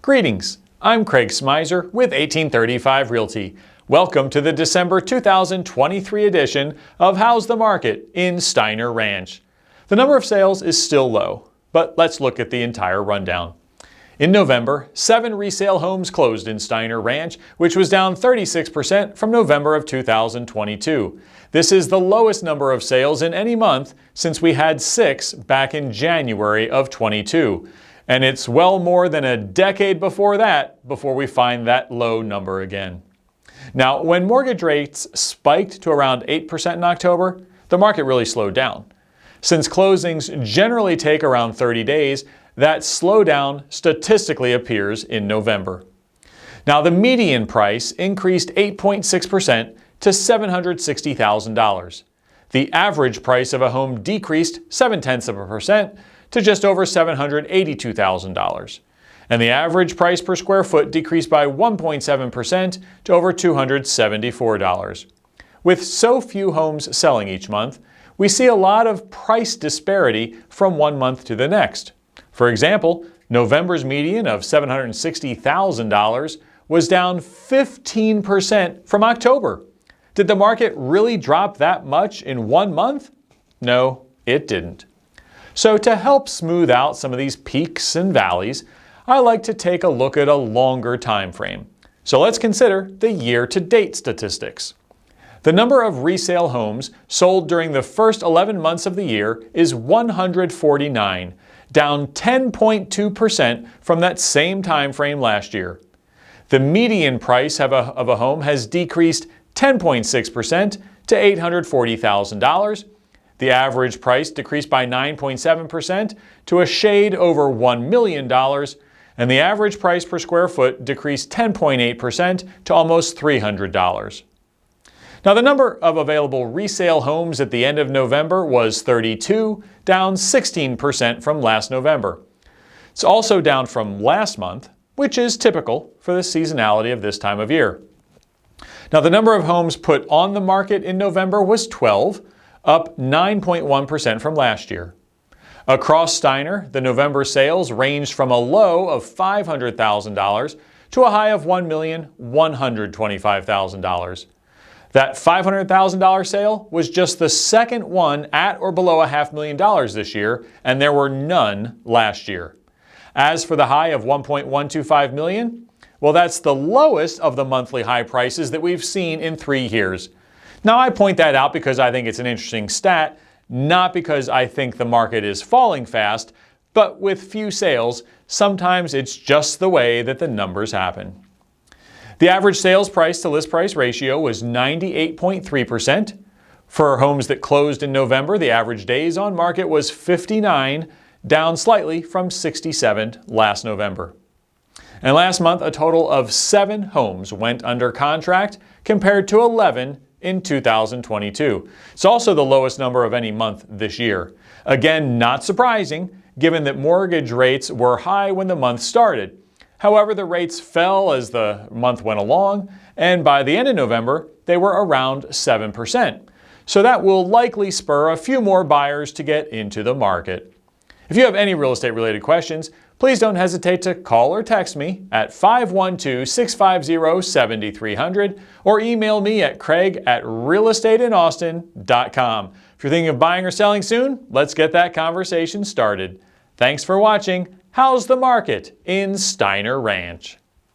Greetings, I'm Craig Smizer with 1835 Realty. Welcome to the December 2023 edition of How's the Market in Steiner Ranch. The number of sales is still low, but let's look at the entire rundown. In November, 7 resale homes closed in Steiner Ranch, which was down 36% from November of 2022. This is the lowest number of sales in any month since we had 6 back in January of 22. And it's well more than a decade before that before we find that low number again. Now, when mortgage rates spiked to around 8% in October, the market really slowed down. Since closings generally take around 30 days, that slowdown statistically appears in November. Now, the median price increased 8.6% to $760,000. The average price of a home decreased 0.7% to just over $782,000. And the average price per square foot decreased by 1.7% to over $274. With so few homes selling each month, we see a lot of price disparity from one month to the next. For example, November's median of $760,000 was down 15% from October. Did the market really drop that much in one month? No, it didn't. So to help smooth out some of these peaks and valleys, I like to take a look at a longer time frame. So let's consider the year-to-date statistics. The number of resale homes sold during the first 11 months of the year is 149, down 10.2% from that same time frame last year. The median price of a home has decreased 10.6% to $840,000. The average price decreased by 9.7% to a shade over $1 million, and the average price per square foot decreased 10.8% to almost $300. Now, the number of available resale homes at the end of November was 32, down 16% from last November. It's also down from last month, which is typical for the seasonality of this time of year. Now, the number of homes put on the market in November was 12, up 9.1% from last year. Across Steiner, the November sales ranged from a low of $500,000 to a high of $1,125,000. That $500,000 sale was just the second one at or below $500,000 this year, and there were none last year. As for the high of $1.125 million, well, that's the lowest of the monthly high prices that we've seen in 3 years. Now, I point that out because I think it's an interesting stat, not because I think the market is falling fast, but with few sales, sometimes it's just the way that the numbers happen. The average sales price to list price ratio was 98.3%. For homes that closed in November, the average days on market was 59, down slightly from 67 last November. And last month, a total of 7 homes went under contract compared to 11 in 2022. It's also the lowest number of any month this year. Again, not surprising, given that mortgage rates were high when the month started. However, the rates fell as the month went along, and by the end of November, they were around 7%. So that will likely spur a few more buyers to get into the market. If you have any real estate related questions, please don't hesitate to call or text me at 512-650-7300 or email me at craig@realestateinAustin.com. If you're thinking of buying or selling soon, let's get that conversation started. Thanks for watching. How's the market in Steiner Ranch?